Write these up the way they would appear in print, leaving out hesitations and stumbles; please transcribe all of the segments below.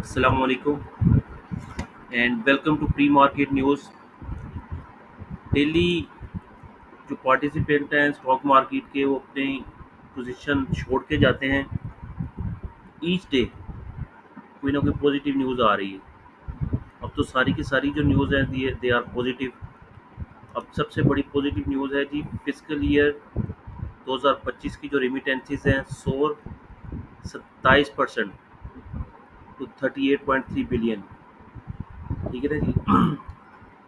Assalamu alaikum and welcome to pre-market news. Daily जो participant हैं stock market के वो अपनी पोजीशन छोड़ के जाते हैं। ईच डे कोई ना कोई पॉजिटिव न्यूज़ आ रही है। अब तो सारी की सारी जो न्यूज़ है दे आर पॉजिटिव। अब सबसे बड़ी पॉजिटिव न्यूज़ है जी, फिजिकल ईयर 2025 की जो रिमिटेंसेस हैं सोर 27% टू 38.3 बिलियन। ठीक है ना जी।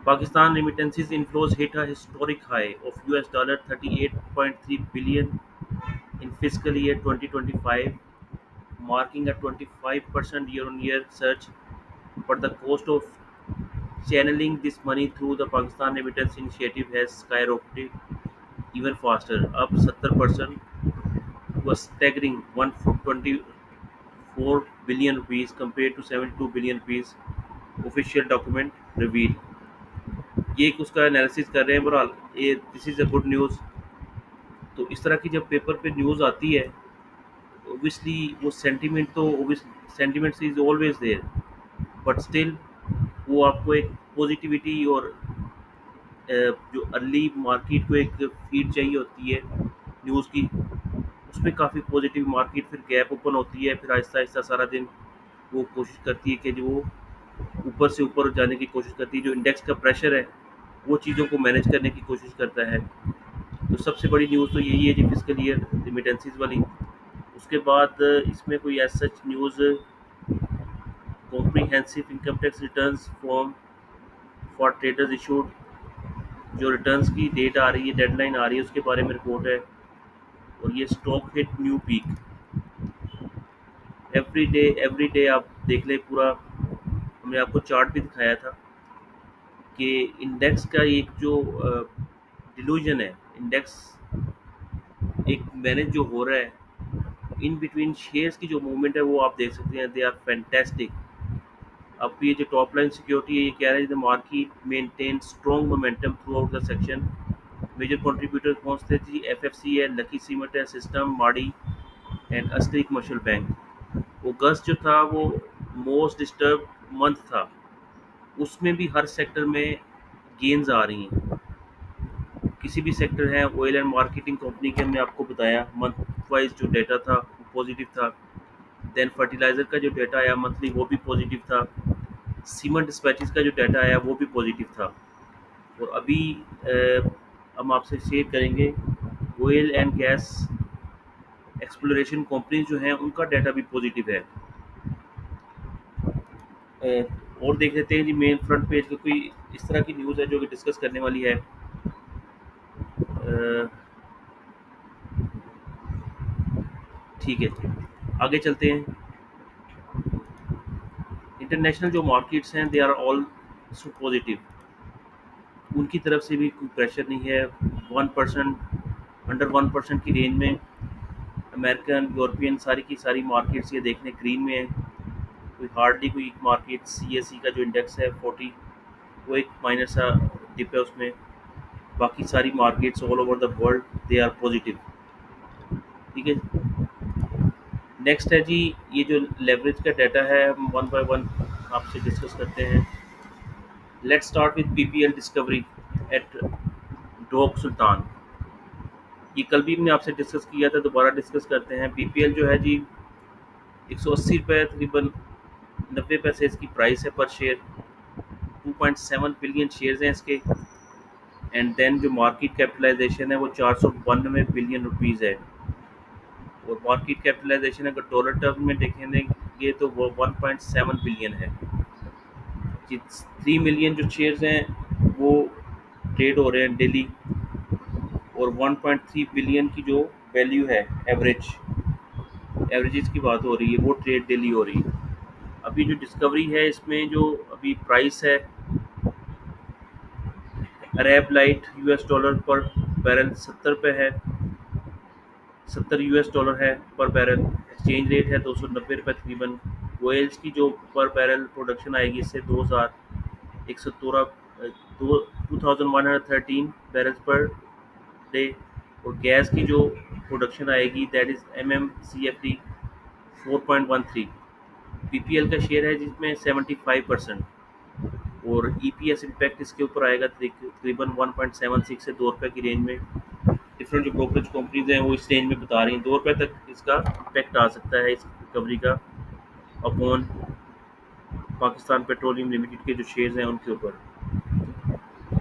Pakistan remittances inflows hit a historic high of $38.3 billion in fiscal year 2025, marking a 25% year-on-year surge. But the cost of channeling this money through the Pakistan Remittance Initiative has skyrocketed even faster, up 70% to a staggering 124 billion rupees compared to 72 billion rupees. Official document reveal. ये एक उसका analysis कर रहे हैं। बहरहाल ये this is a good news. तो इस तरह की जब पेपर पे न्यूज़ आती है, ऑब्वियसली वो सेंटीमेंट तो sentiment is always there, but still वो आपको एक पॉजिटिविटी और जो अर्ली मार्केट को एक फीड चाहिए होती है न्यूज़ की, उसमें काफ़ी पॉजिटिव मार्केट फिर गैप ओपन होती है। फिर आहिस्ता आहिस्ता सारा दिन वो कोशिश करती है कि जो वो ऊपर से ऊपर जाने की कोशिश करती है। जो इंडेक्स का प्रेशर है वो चीज़ों को मैनेज करने की कोशिश करता है। तो सबसे बड़ी न्यूज़ तो यही है जी, फिजिकल ईयर रिमिटेंसेस वाली। उसके बाद इसमें कोई as such news comprehensive income tax returns form for traders issued, जो रिटर्न्स की डेट आ रही है, डेडलाइन आ रही है, उसके बारे में रिपोर्ट है। और ये stock hit new peak. Every day आप देख लें पूरा। हमने आपको चार्ट भी दिखाया था कि इंडेक्स का एक जो डिल्यूजन है, इंडेक्स एक मैनेज जो हो रहा है इन बिटवीन शेयर्स की जो मूवमेंट है वो आप देख सकते हैं। They are fantastic. अब ये जो टॉप लाइन सिक्योरिटी है ये कह रहा है the market maintain strong momentum throughout the section. Major contributor कौन से थे जी? एफएफसी है, लकी सीमेंट है, system Mari and Askari commercial bank. अगस्त जो था वो मोस्ट डिस्टर्ब मंथ था, उसमें भी हर सेक्टर में गेन्स आ रही हैं। किसी भी सेक्टर है, ऑयल एंड मार्केटिंग कंपनी के हमने आपको बताया मंथ वाइज जो डेटा था वो पॉजिटिव था। देन फर्टिलाइज़र का जो डेटा आया मंथली वो भी पॉजिटिव था। सीमेंट डिस्पैचेस का जो डाटा आया वो भी पॉजिटिव था। और अभी हम आपसे शेयर करेंगे oil and gas exploration companies जो हैं उनका डाटा भी पॉजिटिव है। और देख लेते हैं जी मेन फ्रंट पेज पे कोई इस तरह की न्यूज़ है जो कि डिस्कस करने वाली है। ठीक है जी, आगे चलते हैं। इंटरनेशनल जो मार्केट्स हैं they are also positive. उनकी तरफ से भी कोई प्रेशर नहीं है। 1% अंडर 1% की रेंज में अमेरिकन यूरोपियन सारी की सारी मार्केट्स ये देखने ग्रीन में है। कोई हार्डली कोई मार्केट सीएसई का जो इंडेक्स है 40 वो एक माइनर सा डिप है उसमें। बाकी सारी markets all over the world they are positive. ठीक है। नेक्स्ट है जी, ये जो लेवरेज का डाटा है हम वन बाय वन आपसे डिस्कस करते हैं। Let's start with PPL discovery at Dhok Sultan. ये कल भी हमने आपसे डिस्कस किया था, दोबारा डिस्कस करते हैं। पीपीएल जो है जी 180 रुपये तकरीबन 90 पैसे इसकी प्राइस है पर शेयर। 2.7 बिलियन शेयर्स हैं इसके। एंड देन जो मार्केट कैपिटलाइजेशन है वो 492 बिलियन रुपीज़ है। और मार्केट कैपिटलाइजेशन अगर डॉलर टर्म में देखेंगे तो वो 1.7 बिलियन है। 3 मिलियन जो शेयर्स हैं वो ट्रेड हो रहे हैं डेली। और 1.3 बिलियन की जो वैल्यू है एवरेजेस की बात हो रही है, वो ट्रेड डेली हो रही है। अभी जो डिस्कवरी है इसमें जो अभी प्राइस है अरब लाइट $US पर बैरल 70 रुपये है। 70 US डॉलर है पर बैरल। एक्सचेंज रेट है 290 रुपये तकरीबन। ऑयल्स की जो पर बैरल प्रोडक्शन आएगी इससे 2113 बैरल्स पर डे। और गैस की जो प्रोडक्शन आएगी that is MM CFD 4.13। PPL का शेयर है जिसमें 75%, और ईपीएस इम्पैक्ट इसके ऊपर आएगा तकरीबन 1.76 से ₹2 की रेंज में। डिफरेंट जो ब्रोकरेज कंपनीज हैं वो इस रेंज में बता रही हैं ₹2 तक इसका इम्पैक्ट आ सकता है इस रिकवरी का अपॉन पाकिस्तान पेट्रोलियम लिमिटेड के जो शेयर्स हैं उनके ऊपर।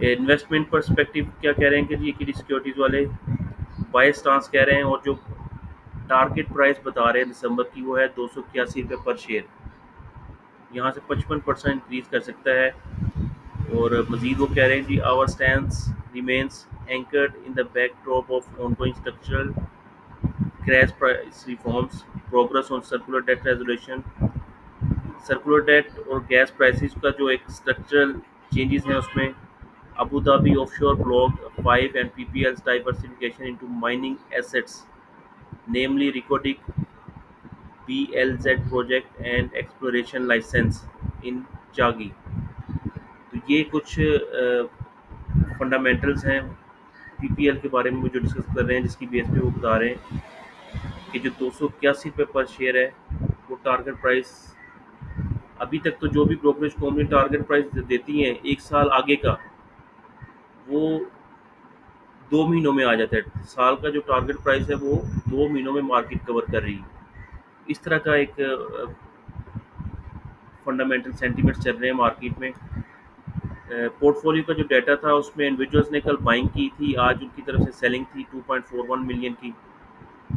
इन्वेस्टमेंट पर्सपेक्टिव क्या कह रहे हैं कि जी इक्विटी सिक्योरिटीज़ वाले बाय स्टांस कह रहे हैं, और जो टारगेट प्राइस बता रहे हैं दिसंबर की वो है ₹281 पर शेयर, यहाँ से 55% इंक्रीज कर सकता है। और मजीद वो कह रहे हैं जी our stance remains anchored in the backdrop of ongoing structural crash price reforms, progress on circular debt और गैस प्राइसेस का जो एक स्ट्रक्चरल चेंजेस हैं उसमें, Abu Dhabi offshore block 5 and PPL's diversification into mining assets, namely Reko Diq BLZ project and exploration license in Chagai. तो ये कुछ fundamentals हैं पीपीएल के बारे में जो डिस्कस कर रहे हैं, जिसकी बेस पे वो बता रहे हैं कि जो ₹281 पर शेयर है वो टारगेट प्राइस, अभी तक तो जो भी ब्रोकरेज कंपनी टारगेट प्राइस देती हैं एक साल आगे का, वो 2 महीनों में आ जाता है। साल का जो टारगेट प्राइस है वो 2 महीनों में मार्केट कवर कर रही है। इस तरह का एक फंडामेंटल सेंटीमेंट्स चल रहे हैं मार्केट में। पोर्टफोलियो का जो डाटा था उसमें इंडिविजुअल्स ने कल बाइंग की थी, आज उनकी तरफ से सेलिंग थी 2.41 मिलियन की।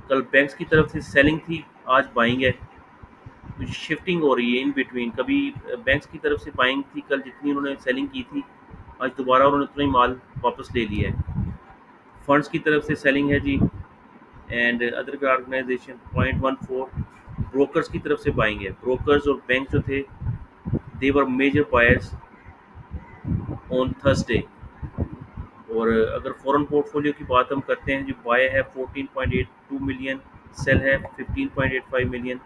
कल बैंक्स की तरफ से सेलिंग थी, आज बाइंग है। कुछ शिफ्टिंग हो रही है इन बिटवीन, कभी बैंक्स की तरफ से बाइंग थी कल जितनी उन्होंने सेलिंग की थी, आज दोबारा उन्होंने उतना ही माल वापस ले लिया है। फंड्स की तरफ से सेलिंग है जी, एंड अदर ऑर्गेनाइजेशन 0.14, ब्रोकर्स की तरफ से बाइंग है। ब्रोकर्स और बैंक जो थे they were major buyers on Thursday. और अगर फॉरेन पोर्टफोलियो की बात हम करते हैं, जो बाय है 14.82 मिलियन, सेल है 15.85 मिलियन,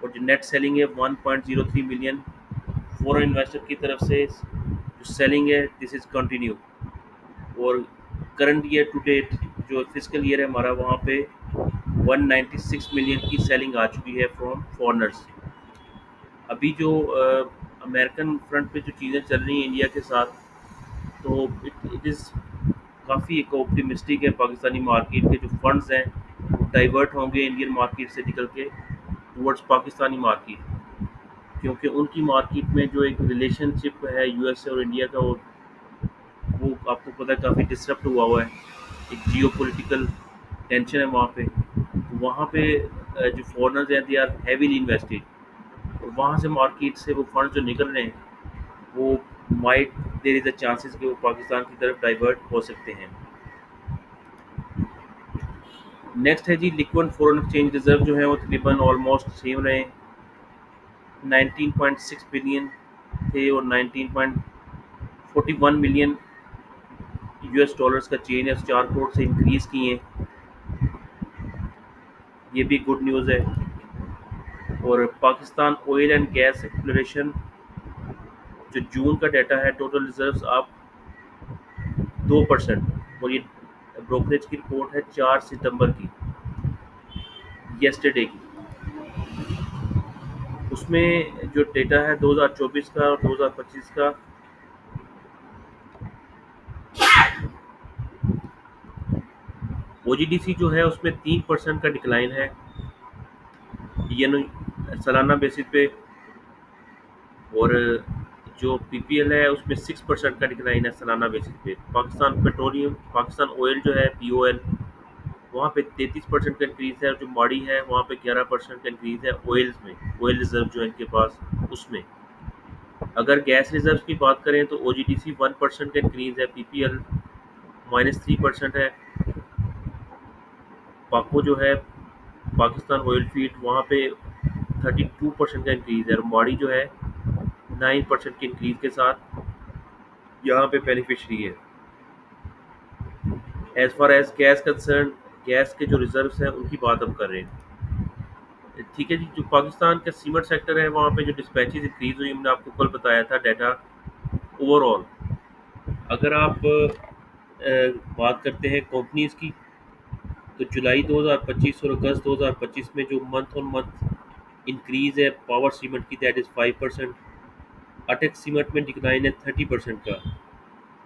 और जो नेट सेलिंग है 1.03 मिलियन फॉरेन इन्वेस्टर की तरफ से जो सेलिंग है दिस इज़ कंटिन्यू। और करंट ईयर टू डेट जो फिजिकल ईयर है हमारा, वहाँ पे 196 मिलियन की सेलिंग आ चुकी है फ्रॉम फॉरनर्स। अभी जो अमेरिकन फ्रंट पे जो चीज़ें चल रही हैं इंडिया के साथ, तो इट इट इज़ काफ़ी एक ऑप्टिमिस्टिक है। पाकिस्तानी मार्केट के जो फंड्स हैं डाइवर्ट होंगे इंडियन मार्केट से निकल के टुवर्ड्स पाकिस्तानी मार्केट, क्योंकि उनकी मार्केट में जो एक रिलेशनशिप है यूएस और इंडिया का, वो आपको पता है काफ़ी डिसरप्ट हुआ है। एक जियोपॉलिटिकल टेंशन है वहाँ पे, तो वहाँ पे जो फॉरेनर्स हैं दे आर हैवीली इन्वेस्टेड, और वहाँ से मार्केट से वो फंड जो निकल रहे हैं वो might there is a chances कि वो पाकिस्तान की तरफ डाइवर्ट हो सकते हैं। नेक्स्ट है जी लिक्विड फॉरेन एक्सचेंज रिजर्व जो है वो तकरीबन ऑलमोस्ट सेम रहे, 19.6 बिलियन थे, और 19.41 मिलियन यूएस डॉलर्स का चेंज है 4 करोड़ से इंक्रीज़ किए हैं। ये भी गुड न्यूज़ है। और Pakistan oil and gas exploration जो जून का डाटा है, टोटल रिजर्व्स आप 2%, और ये ब्रोकरेज की रिपोर्ट है 4 सितंबर की, येस्टरडे की। उसमें जो डेटा है 2024 का और 2025 का, ओजीडीसी जो है उसमें 3% का डिक्लाइन है ये सालाना बेसिस पे, और जो पीपीएल है उसमें 6% का डिक्लाइन है सालाना बेसिस पे। पाकिस्तान पेट्रोलियम, पाकिस्तान ऑयल जो है पीओएल, वहाँ पे 33% का इंक्रीज़ है, और जो माड़ी है वहाँ पे 11% का इंक्रीज़ है ऑयल्स में, ऑयल रिजर्व जो है इनके पास उसमें। अगर गैस रिजर्व की बात करें तो ओजीडीसी 1% का इंक्रीज़ है, पीपीएल -3% है। पाको जो है पाकिस्तान ऑयल फीड, वहाँ पे 32% का इंक्रीज़ है, और माड़ी जो है 9% के इंक्रीज़ के साथ यहाँ पे बेनिफिशरी है। As far as gas concern, gas के जो रिजर्व्स हैं उनकी बात हम कर रहे हैं। ठीक है जी, जो पाकिस्तान का सीमेंट सेक्टर है वहाँ पे जो डिस्पैचेज इंक्रीज़ हुई, हमने आपको कल बताया था डाटा। ओवरऑल अगर आप बात करते हैं कंपनीज़ की, तो जुलाई 2025 और अगस्त 2025 में जो मंथ ऑन मंथ इंक्रीज है पावर सीमेंट की, दैट इज़ 5%। अटेक सीमेंट में डिक्लाइन है 30% का।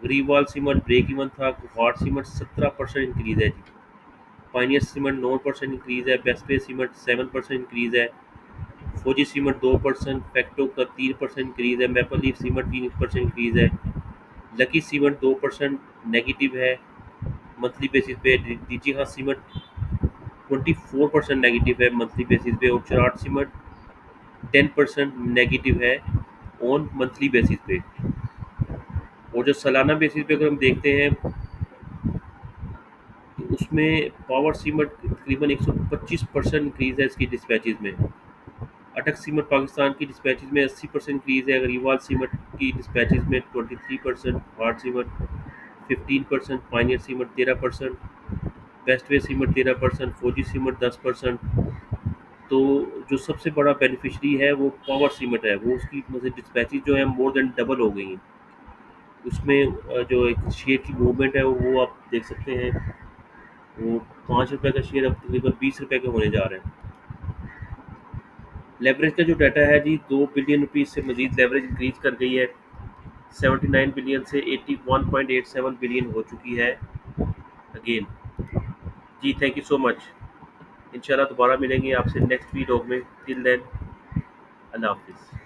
रिवाल सीमेंट ब्रेक इवन था। हॉट सीमेंट 17% इंक्रीज है जी। पाइनियर सीमेंट 9% इंक्रीज है। बेस्टे सीमेंट 7% इंक्रीज है। फौजी सीमेंट 2%। फैक्टो का 3% इंक्रीज है। मैपल लीफ सीमेंट 3% इंक्रीज है। लकी सीमेंट 2% नेगेटिव है मंथली बेसिस पे। डीजी हाँ सीमेंट 24% नेगेटिव है मंथली बेसिस पे। और चराट सीमेंट 10% नेगेटिव है ऑन मंथली बेसिस पे। और जो सालाना बेसिस पे अगर हम देखते हैं तो उसमें पावर सीमेंट तकरीबन 125% इंक्रीज है इसकी डिस्पैचेज में। अटक सीमेंट पाकिस्तान की डिस्पैचेज में 80% इंक्रीज है। रिवाल सीमेंट की डिस्पैचेज में 23%। Hard cement 15%। Pioneer cement 13%। Westway cement 13%। Fauji cement 10%। तो जो सबसे बड़ा बेनिफिशरी है वो पावर सीमेंट है, वो उसकी मतलब डिस्पैचेज जो है मोर देन डबल हो गई हैं। उसमें जो एक शेयर की मूवमेंट है वो आप देख सकते हैं। वो 5 रुपये का शेयर अब तकरीबन 20 रुपये के होने जा रहे हैं। लेवरेज का जो डाटा है जी, 2 बिलियन रुपीज़ से मजीद लेवरेज इंक्रीज कर गई है। 79 बिलियन से 81.87 बिलियन हो चुकी है अगेन। जी थैंक यू सो मच। इंशाल्लाह दोबारा मिलेंगे आपसे नेक्स्ट वीडियो में। टिल देन अल्लाह हाफिज़।